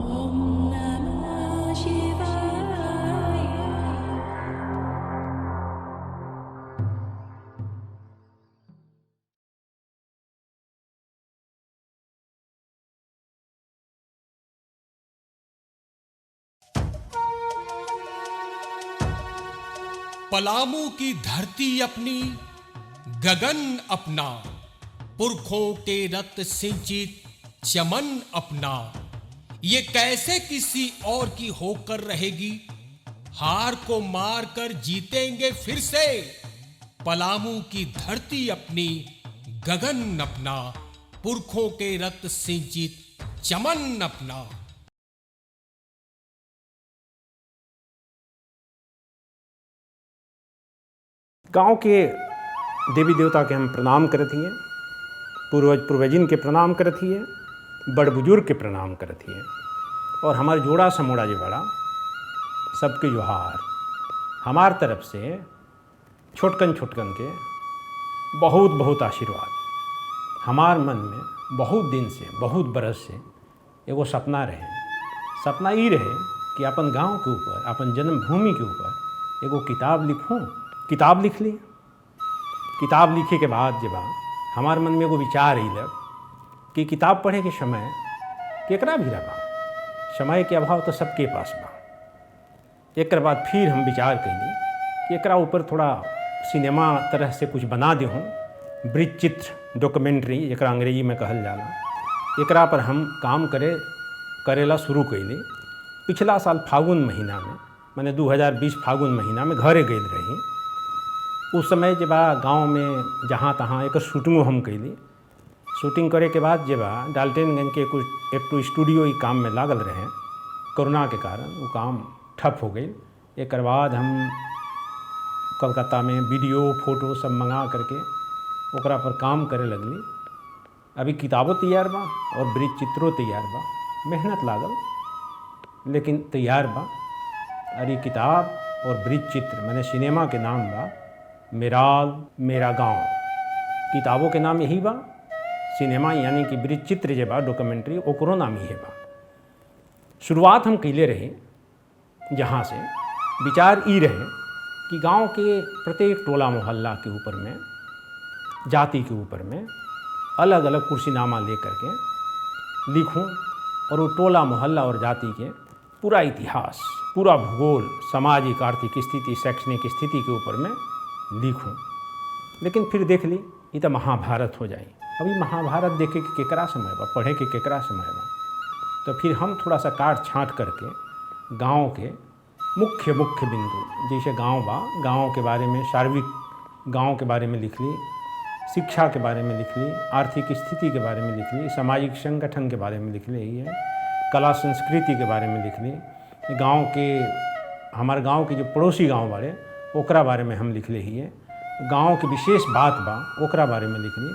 ॐ नमः शिवाय। पलामू की धरती अपनी, गगन अपना, पुरखों के रक्त सिंचित चमन अपना, ये कैसे किसी और की होकर रहेगी? हार को मार कर जीतेंगे फिर से। पलामू की धरती अपनी, गगन अपना, पुरखों के रक्त सिंचित चमन अपना। गांव के देवी देवता के हम प्रणाम करत हिए, पूर्वजिन के प्रणाम करत हिए, बड़ बुजुर्ग के प्रणाम करत हिए, और हमार जोड़ा समोड़ा जो बड़ा सबके जोहार। हमार तरफ से छोटकन के बहुत बहुत आशीर्वाद। हमार मन में बहुत दिन से, बहुत बरस से एगो सपना रहे। सपना ये रहे कि अपन गांव के ऊपर, अपन जन्मभूमि के ऊपर एगो किताब लिखूं। किताब लिख ली। किताब लिखे के बाद जब हमार मन में एगो विचार अइलक कि किताब पढ़े के समय केकरा भी बा, समय के अभाव तो सबके पास बा। एक बाद फिर हम विचार कैली कि एकरा ऊपर थोड़ा सिनेमा तरह से कुछ बना दे हूँ, वृत्त चित्र, डॉक्यूमेंट्री एकरा अंग्रेजी में कहल जाला। एकरा पर हम काम करेला शुरू कैली। पिछला साल फागुन महीना में, मैंने 2020 फागुन महीना में घरे गई रही। उस समय जब गांव में जहाँ तहाँ एक शूटिंगो हम कैली। शूटिंग करे के बाद जब डाल्टनगंज के कुछ एक तो स्टूडियो ही काम में लागल रहे, कोरोना के कारण वो काम ठप हो गई। एक बाद हम कलकत्ता में वीडियो फोटो सब मंगा करके ओकरा पर काम करे लगली। अभी किताबों तैयार बा और वृत्त चित्रों तैयार बा। मेहनत लागल लेकिन तैयार बा। अरे किताब और वृत्त चित्र मैंने सिनेमा के नाम बा मेराल मेरा गांव। किताबों के नाम यही बा, सिनेमा यानी कि वृत्त चित्र जे बा डॉक्यूमेंट्री ओकरो नाम ही बा। शुरुआत हम कैले रहे जहाँ से विचार ई रहे कि गांव के प्रत्येक टोला मोहल्ला के ऊपर में, जाति के ऊपर में अलग अलग कुर्सीनामा ले करके लिखूं और वो टोला मोहल्ला और जाति के पूरा इतिहास, पूरा भूगोल, सामाजिक आर्थिक स्थिति, शैक्षणिक स्थिति के ऊपर में लिखूं। लेकिन फिर देख ली ये तो महाभारत हो जाए। अभी महाभारत देखे के केकरा समय बा, पढ़े के केकरा समय बा। तो फिर हम थोड़ा सा काट छाँट करके गांव के मुख्य बिंदु, जैसे गांव बा, गांव के बारे में, सार्वजनिक गांव के बारे में लिख ली, शिक्षा के बारे में लिख ली, आर्थिक स्थिति के बारे में लिख ली, सामाजिक संगठन के बारे में लिख ली है, कला संस्कृति के बारे में लिख ली, गांव के, हमारे गांव के जो पड़ोसी गांव बारे ओकरा बारे में हम लिख ली है, गांव के विशेष बात बा ओकरा बारे में लिख ली।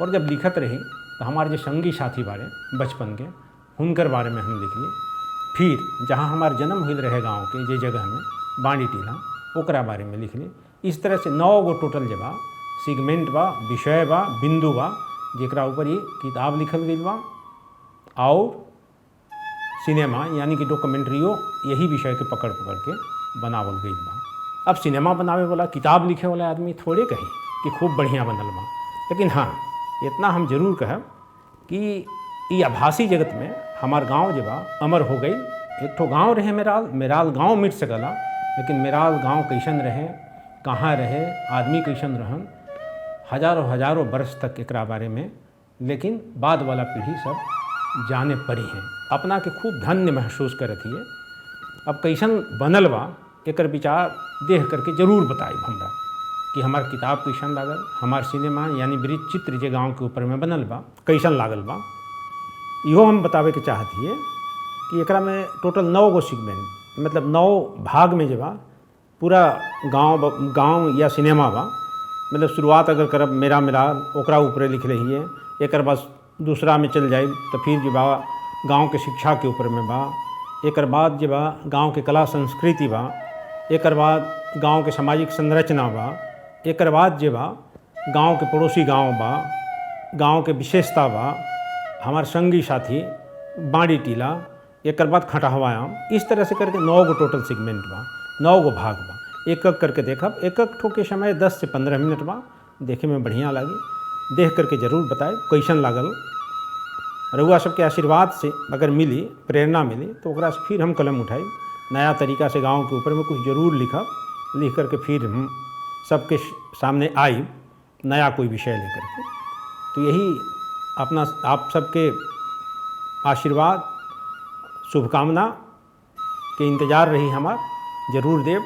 और जब लिखत रही तो हमारे जो संगी साथी बारे बचपन के हुनकर बारे में हम लिख ली। फिर जहाँ हमार जन्म हुई रहे गांव के जे जगह में बांडी टीला ओकरा बारे में लिख ली। इस तरह से 9 गो टोटल जे बा सेगमेंट बा, विषय बा, बिंदु बा, जेकरा ऊपर ये किताब लिखल गई बा। और सिनेमा यानी कि डॉक्यूमेंट्रियो यही विषय के पकड़ के बनावल गई बा। अब सिनेमा बनावे वाला, किताब लिखे वाला आदमी थोड़े कही कि खूब बढ़िया बनल बा, लेकिन हाँ इतना हम जरूर कहब कि ये आभासी जगत में हमार गांव जे बा अमर हो गई। एक ठो गांव रहे मेराल गांव मिट सकला, लेकिन मेराल गांव कैसन रहे, कहाँ रहे, आदमी कैसन रहन, हजारों बरस तक एकरा बारे में लेकिन बाद वाला पीढ़ी सब जाने पड़ी हैं। अपना के खूब धन्य महसूस करत हिए। अब कैसन बनल बा एकर विचार देख करके जरूर बताई हमरा कि हमार किताब कैसन लागल, हमार सिनेमा यानी वृत्त चित्र जे गांव के ऊपर में बनल बा कैसन लागल बा। इहो हम बतावे के चाहत हिए कि एकरा में टोटल 9 गो सेगमेंट, मतलब 9 भाग में जे बा पूरा गांव या सिनेमा बा। मतलब शुरुआत अगर करब मेरा मेराल ओकरा ऊपर लिख रही है, एक बाद दूसरा में चल जाए तो फिर जे बा गाँव के शिक्षा के ऊपर में बा। एक बाद जे बा गाँव के कला संस्कृति बा। एक बाद गांव के सामाजिक संरचना बा। एक बाद जे बा गांव के पड़ोसी गांव बा, गांव के विशेषता बा, हमार संगी साथी बाड़ी टीला। एक बाद खटहवायाम, इस तरह से करके 9 गो टोटल सेगमेंट बा, 9 गो भाग बा। एक एक करके देखब, एक एक ठो के समय 10 से 15 मिनट बा, देखे में बढ़िया लागी। देख करके जरूर बताए कैसन लागल। रउआ सबके आशीर्वाद से अगर मिली, प्रेरणा मिली, तो ओकरा से फिर हम कलम उठाई, नया तरीका से गांव के ऊपर में कुछ जरूर लिखब, लिख करके फिर हम सबके सामने आई नया कोई विषय लेकर के। तो यही अपना आप सबके आशीर्वाद, शुभकामना के इंतज़ार रही हमार, जरूर देव।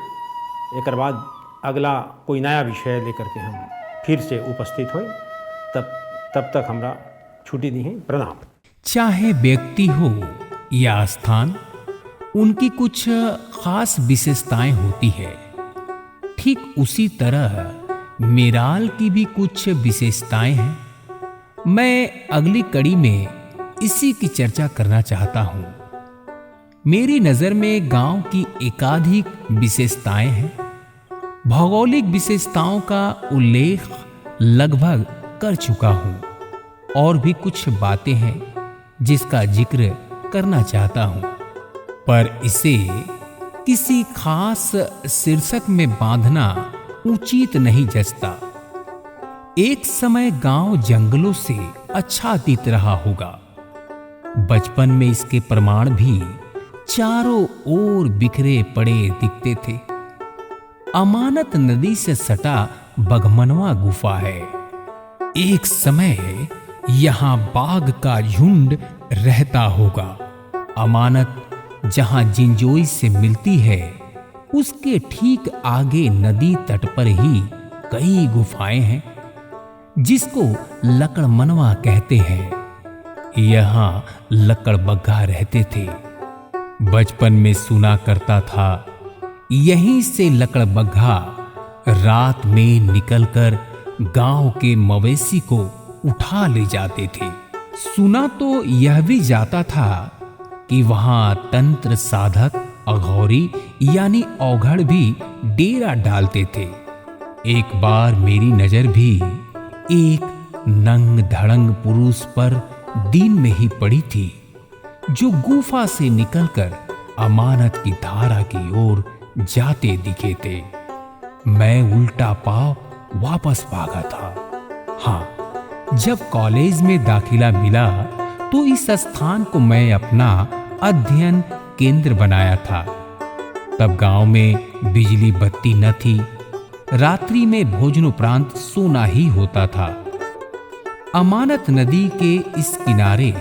एक बाद अगला कोई नया विषय लेकर के हम फिर से उपस्थित हों। तब तक हमरा छुट्टी दी है। प्रणाम। चाहे व्यक्ति हो या स्थान, उनकी कुछ खास विशेषताएं होती है। ठीक उसी तरह मेराल की भी कुछ विशेषताएं हैं। मैं अगली कड़ी में इसी की चर्चा करना चाहता हूं। मेरी नजर में गांव की एकाधिक विशेषताएं हैं। भौगोलिक विशेषताओं का उल्लेख लगभग कर चुका हूं, और भी कुछ बातें हैं जिसका जिक्र करना चाहता हूं, पर इसे किसी खास शीर्षक में बांधना उचित नहीं जचता। एक समय गांव जंगलों से आच्छादित रहा होगा। बचपन में इसके प्रमाण भी चारों ओर बिखरे पड़े दिखते थे। अमानत नदी से सटा बगमनवा गुफा है। एक समय यहां बाघ का झुंड रहता होगा। अमानत जहां जिंजोई से मिलती है, उसके ठीक आगे नदी तट पर ही कई गुफाएं हैं, जिसको लकड़मनवा कहते हैं। यहां लकड़बग्घा रहते थे। बचपन में सुना करता था, यहीं से लकड़बग्घा रात में निकलकर गांव के मवेशी को उठा ले जाते थे। सुना तो यह भी जाता था कि वहां तंत्र साधक अघौरी यानी औघड़ भी डेरा डालते थे। एक बार मेरी नजर भी एक नंग धड़ंग पुरुष पर दिन में ही पड़ी थी, जो गुफा से निकलकर अमानत की धारा की ओर जाते दिखे थे। मैं उल्टा पांव वापस भागा था। हाँ, जब कॉलेज में दाखिला मिला तो इस स्थान को मैं अपना अध्ययन केंद्र बनाया था। तब गांव में बिजली बत्ती न थी। रात्रि में भोजनोपरांत सोना ही होता था। अमानत नदी के इस किनारे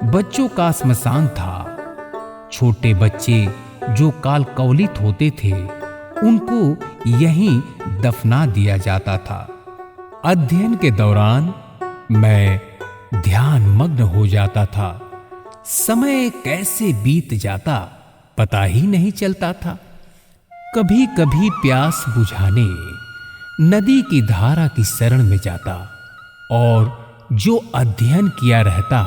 बच्चों का श्मशान था। छोटे बच्चे जो काल कवलित होते थे, उनको यहीं दफना दिया जाता था। अध्ययन के दौरान मैं ध्यान मग्न हो जाता था। समय कैसे बीत जाता पता ही नहीं चलता था। कभी कभी प्यास बुझाने नदी की धारा की शरण में जाता और जो अध्ययन किया रहता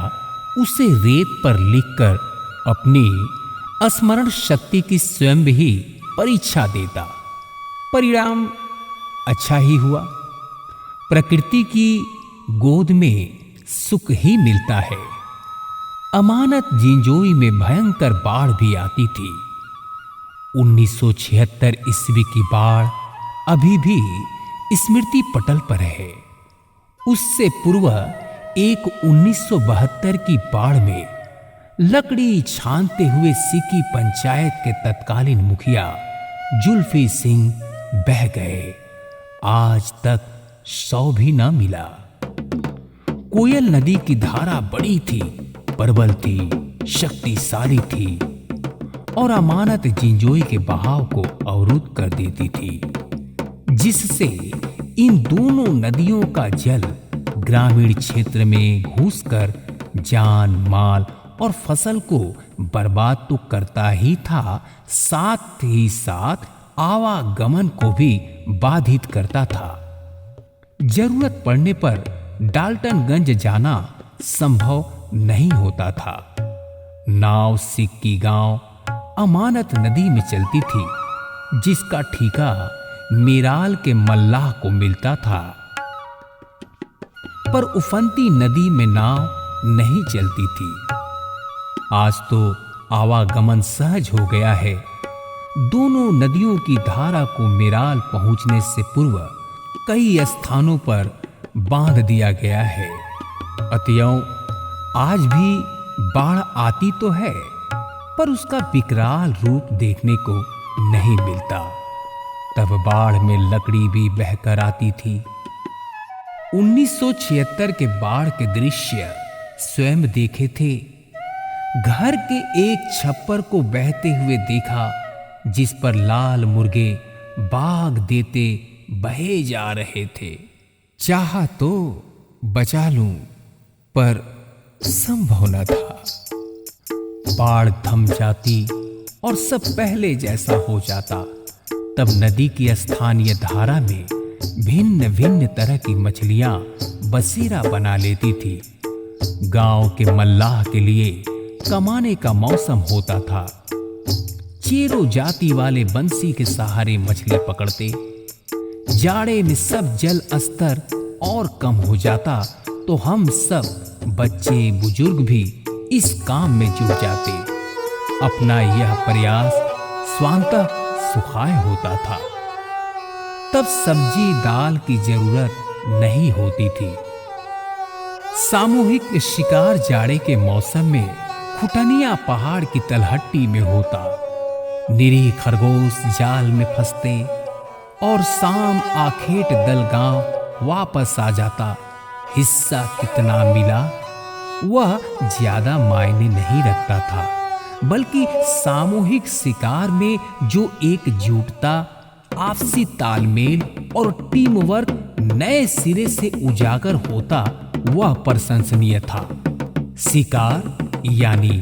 उसे रेत पर लिखकर अपनी स्मरण शक्ति की स्वयं ही परीक्षा देता। परिणाम अच्छा ही हुआ। प्रकृति की गोद में सुख ही मिलता है। अमानत जिंजोई में भयंकर बाढ़ भी आती थी। 1976 ईस्वी की बाढ़ अभी भी स्मृति पटल पर है। उससे पूर्व एक 1972 की बाढ़ में लकड़ी छानते हुए सिकी पंचायत के तत्कालीन मुखिया जुल्फी सिंह बह गए। आज तक 100 भी ना मिला। कोयल नदी की धारा बड़ी थी, प्रबल थी, शक्तिशाली थी और अमानत जिंजोई के बहाव को अवरुद्ध कर देती थी, जिससे इन दोनों नदियों का जल ग्रामीण क्षेत्र में घुसकर जान माल और फसल को बर्बाद तो करता ही था, साथ ही साथ आवागमन को भी बाधित करता था। जरूरत पड़ने पर डाल्टनगंज जाना संभव नहीं होता था। नाव सिक्की गांव अमानत नदी में चलती थी, जिसका ठेका मेराल के मल्लाह को मिलता था। पर उफनती नदी में नाव नहीं चलती थी। आज तो आवागमन सहज हो गया है। दोनों नदियों की धारा को मेराल पहुंचने से पूर्व कई स्थानों पर बांध दिया गया है। अतएव आज भी बाढ़ आती तो है, पर उसका विकराल रूप देखने को नहीं मिलता। तब बाढ़ में लकड़ी भी बहकर आती थी। 1976 के बाढ़ के दृश्य स्वयं देखे थे। घर के एक छप्पर को बहते हुए देखा, जिस पर लाल मुर्गे बाग देते बहे जा रहे थे। चाहा तो बचा लूं, पर संभव न था। बाढ़ थम जाती और सब पहले जैसा हो जाता। तब नदी की स्थानीय धारा में भिन्न भिन्न तरह की मछलियां बसेरा बना लेती थी। गांव के मल्लाह के लिए कमाने का मौसम होता था। चेरो जाति वाले बंसी के सहारे मछली पकड़ते। जाड़े में सब जल स्तर और कम हो जाता तो हम सब बच्चे बुजुर्ग भी इस काम में जुट जाते। अपना यह प्रयास स्वांतः सुखाय होता था। तब सब्जी दाल की जरूरत नहीं होती थी। सामूहिक शिकार जाड़े के मौसम में खुटनिया पहाड़ की तलहट्टी में होता। निरीह खरगोश जाल में फंसते और शाम आखेट दल गांव वापस आ जाता। हिस्सा कितना मिला वह ज्यादा मायने नहीं रखता था, बल्कि सामूहिक शिकार में जो एकजुटता, आपसी तालमेल और टीम वर्क नए सिरे से उजागर होता वह प्रशंसनीय था। शिकार यानी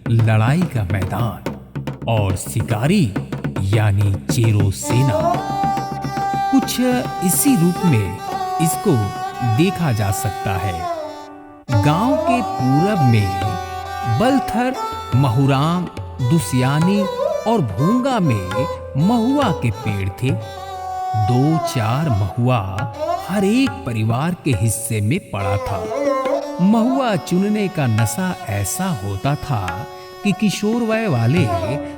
लड़ाई का मैदान और शिकारी यानी चेरो सेना। कुछ इसी रूप में इसको देखा जा सकता है। गांव के पूरब में बलथर, महुराम, दुसियानी और भूंगा में महुआ के पेड़ थे। 2-4 महुआ हर एक परिवार के हिस्से में पड़ा था। महुआ चुनने का नशा ऐसा होता था कि किशोर वय वाले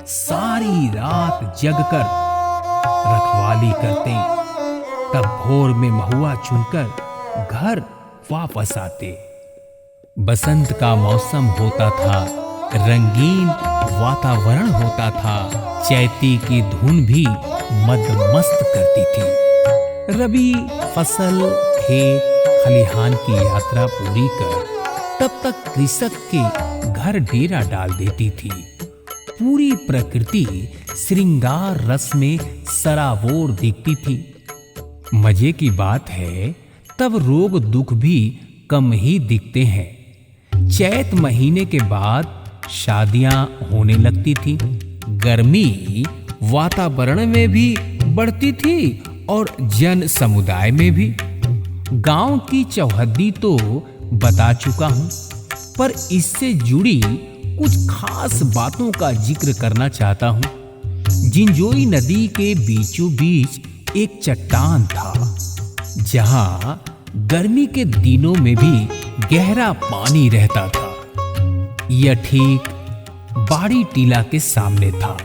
सारी रात जगकर रखवाली करते। तब भोर में महुआ चुनकर घर वापस आते। बसंत का मौसम होता था, रंगीन वातावरण होता था। चैती की धुन भी मदमस्त करती थी। रबी फसल, खेत, खलिहान की यात्रा पूरी कर तब तक कृषक के घर डेरा डाल देती थी। पूरी प्रकृति श्रृंगार रस में सराबोर दिखती थी। मजे की बात है, तब रोग दुख भी कम ही दिखते हैं। चैत महीने के बाद शादियां होने लगती थी। गर्मी वातावरण में भी बढ़ती थी और जन समुदाय में भी। गांव की चौहद्दी तो बता चुका हूं, पर इससे जुड़ी कुछ खास बातों का जिक्र करना चाहता हूं। जिंजोई नदी के बीचों बीच एक चट्टान था, जहां गर्मी के दिनों में भी गहरा पानी रहता था। यह ठीक बाड़ी टीला के सामने था।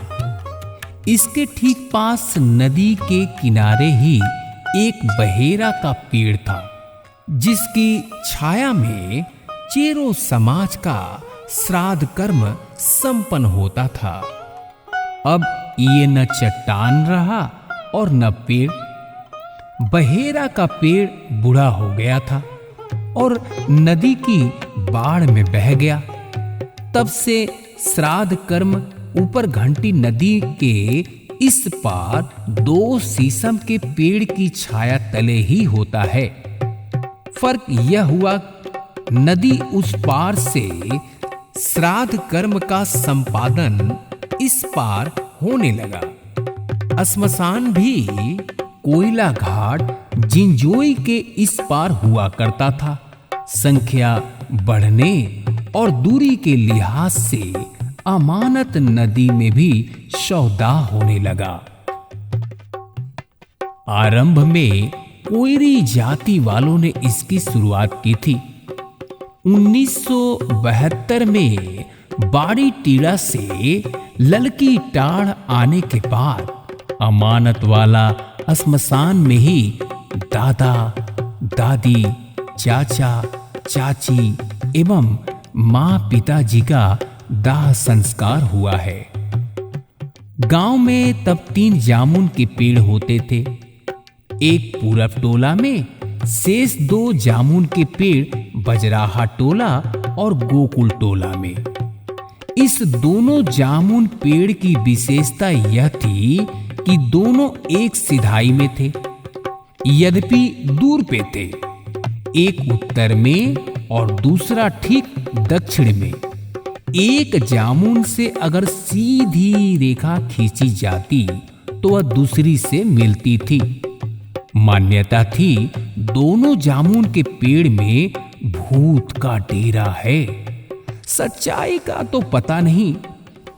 इसके ठीक पास नदी के किनारे ही एक बहेरा का पेड़ था, जिसकी छाया में चेरो समाज का श्राद्ध कर्म संपन्न होता था। अब ये न चट्टान रहा और न पेड़। बहेरा का पेड़ बूढ़ा हो गया था और नदी की बाढ़ में बह गया। तब से श्राद्ध कर्म ऊपर घंटी नदी के इस पार 2 शीशम के पेड़ की छाया तले ही होता है। फर्क यह हुआ, नदी उस पार से श्राद्ध कर्म का संपादन इस पार होने लगा। श्मशान भी कोयला घाट जिंजोई के इस पार हुआ करता था। संख्या बढ़ने और दूरी के लिहाज से अमानत नदी में भी सौदा होने लगा। आरंभ में कोयरी जाति वालों ने इसकी शुरुआत की थी। 1972 में बाड़ी टीड़ा से ललकी टाड़ आने के बाद अमानत वाला श्मशान में ही दादा दादी चाचा चाची एवं माँ पिताजी का दाह संस्कार हुआ है। गांव में तब 3 जामुन के पेड़ होते थे। एक पूरब टोला में, शेष 2 जामुन के पेड़ बजराहा टोला और गोकुल टोला में। इस दोनों जामुन पेड़ की विशेषता यह थी कि दोनों एक सिधाई में थे, यद्यपि दूर पे थे, एक उत्तर में और दूसरा ठीक दक्षिण में। एक जामुन से अगर सीधी रेखा खींची जाती तो वह दूसरी से मिलती थी। मान्यता थी दोनों जामुन के पेड़ में भूत का डेरा है। सच्चाई का तो पता नहीं,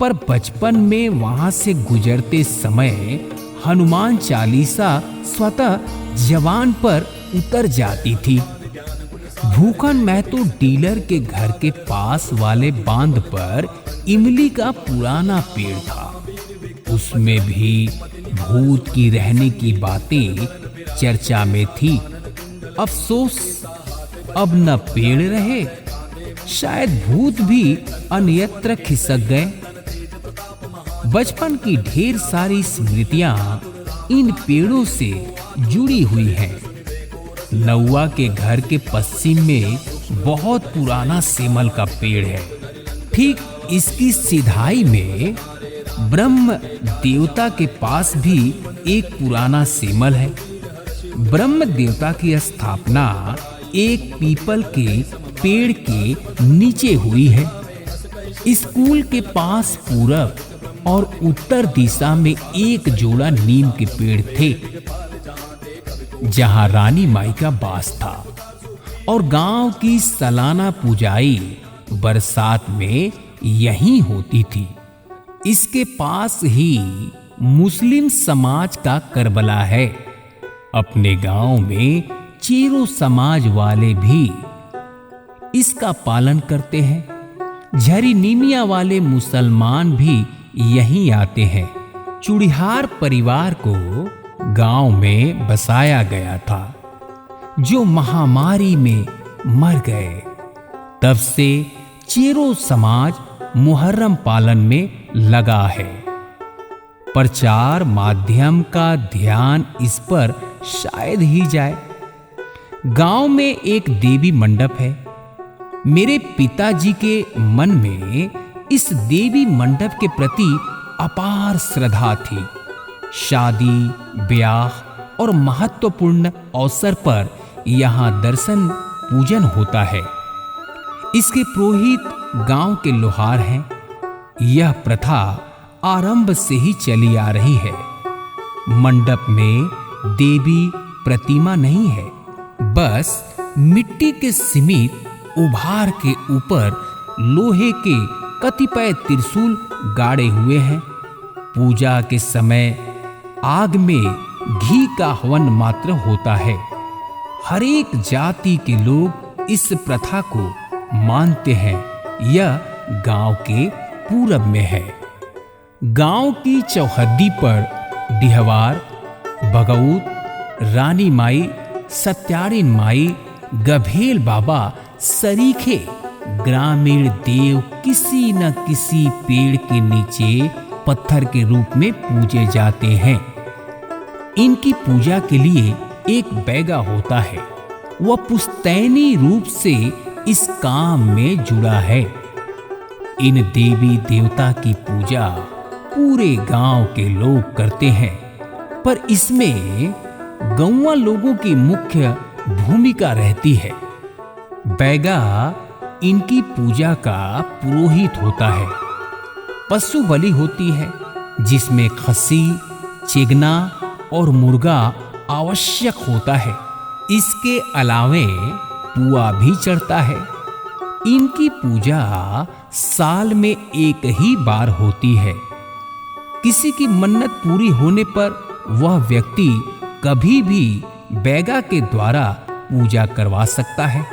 पर बचपन में वहां से गुजरते समय हनुमान चालीसा स्वतः जवान पर उतर जाती थी। भूखन महतो डीलर के घर के पास वाले बांध पर इमली का पुराना पेड़ था। उसमें भी भूत की रहने की बातें चर्चा में थी। अफसोस अब न पेड़ रहे, शायद भूत भी अन्यत्र खिसक गए। बचपन की ढेर सारी स्मृतियां इन पेड़ों से जुड़ी हुई हैं। नौवा के घर के पश्चिम में बहुत पुराना सेमल का पेड़ है। ठीक इसकी सिधाई में ब्रह्म देवता के पास भी एक पुराना सेमल है। ब्रह्म देवता की स्थापना एक पीपल के पेड़ के नीचे हुई है। स्कूल के पास पूरब और उत्तर दिशा में एक जोड़ा नीम के पेड़ थे, जहां रानी माई का वास था, और गांव की सालाना पूजाई बरसात में यहीं होती थी। इसके पास ही मुस्लिम समाज का करबला है। अपने गांव में चेरो समाज वाले भी इसका पालन करते हैं। झरी नीमिया वाले मुसलमान भी यहीं आते हैं। चुड़िहार परिवार को गांव में बसाया गया था, जो महामारी में मर गए। तब से चेरो समाज मुहर्रम पालन में लगा है। प्रचार माध्यम का ध्यान इस पर शायद ही जाए। गांव में एक देवी मंडप है। मेरे पिताजी के मन में इस देवी मंडप के प्रति अपार श्रद्धा थी। शादी ब्याह और महत्वपूर्ण अवसर पर यहाँ दर्शन पूजन होता है। इसके पुरोहित गांव के लोहार हैं। यह प्रथा आरंभ से ही चली आ रही है। मंडप में देवी प्रतिमा नहीं है, बस मिट्टी के सीमित उभार के ऊपर लोहे के कतिपय त्रिशूल गाड़े हुए हैं। पूजा के समय आग में घी का हवन मात्र होता है। हर एक जाति के लोग इस प्रथा को मानते हैं। यह गांव के पूरब में है। गांव की चौहद्दी पर डिहवार, भगौत, रानी माई, सत्यारिन माई, गभेल बाबा सरीखे ग्रामीण देव किसी न किसी पेड़ के नीचे पत्थर के रूप में पूजे जाते हैं। इनकी पूजा के लिए एक बैगा होता है। वह पुश्तैनी रूप से इस काम में जुड़ा है। इन देवी देवता की पूजा पूरे गांव के लोग करते हैं, पर इसमें गौवा लोगों की मुख्य भूमिका रहती है। बैगा इनकी पूजा का पुरोहित होता है। पशु बलि होती है, जिसमें खस्सी, चिगना और मुर्गा आवश्यक होता है। इसके अलावे पुआ भी चढ़ता है। इनकी पूजा साल में एक ही बार होती है। किसी की मन्नत पूरी होने पर वह व्यक्ति कभी भी बैगा के द्वारा पूजा करवा सकता है।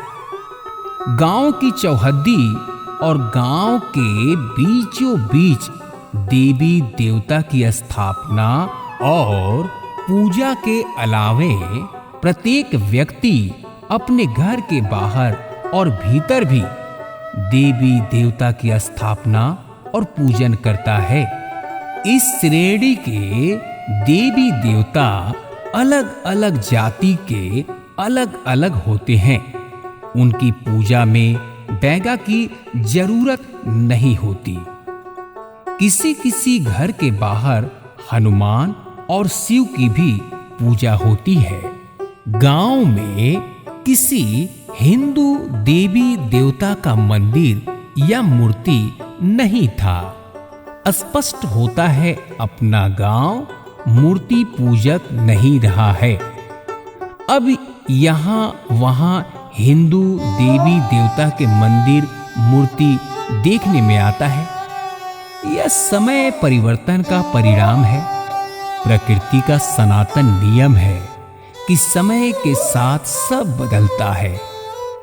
गांव की चौहद्दी और गांव के बीचों बीच देवी देवता की स्थापना और पूजा के अलावे प्रत्येक व्यक्ति अपने घर के बाहर और भीतर भी देवी देवता की स्थापना और पूजन करता है। इस श्रेणी के देवी देवता अलग अलग जाति के अलग अलग होते हैं। उनकी पूजा में बैगा की जरूरत नहीं होती। किसी किसी घर के बाहर हनुमान और शिव की भी पूजा होती है। गांव में किसी हिंदू देवी देवता का मंदिर या मूर्ति नहीं था। स्पष्ट होता है अपना गांव मूर्ति पूजक नहीं रहा है। अब यहाँ वहाँ हिंदू देवी देवता के मंदिर मूर्ति देखने में आता है। यह समय परिवर्तन का परिणाम है। प्रकृति का सनातन नियम है कि समय के साथ सब बदलता है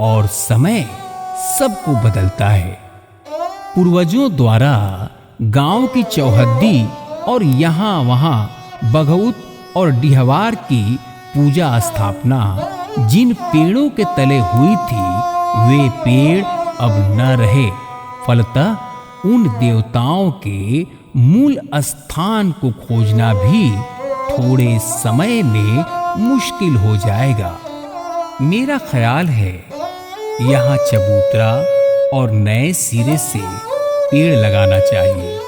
और समय सबको बदलता है। पूर्वजों द्वारा गांव की चौहद्दी और यहाँ वहाँ बघौत और डिहवार की पूजा स्थापना जिन पेड़ों के तले हुई थी वे पेड़ अब न रहे। फलतः उन देवताओं के मूल स्थान को खोजना भी थोड़े समय में मुश्किल हो जाएगा। मेरा ख्याल है यहाँ चबूतरा और नए सिरे से पेड़ लगाना चाहिए।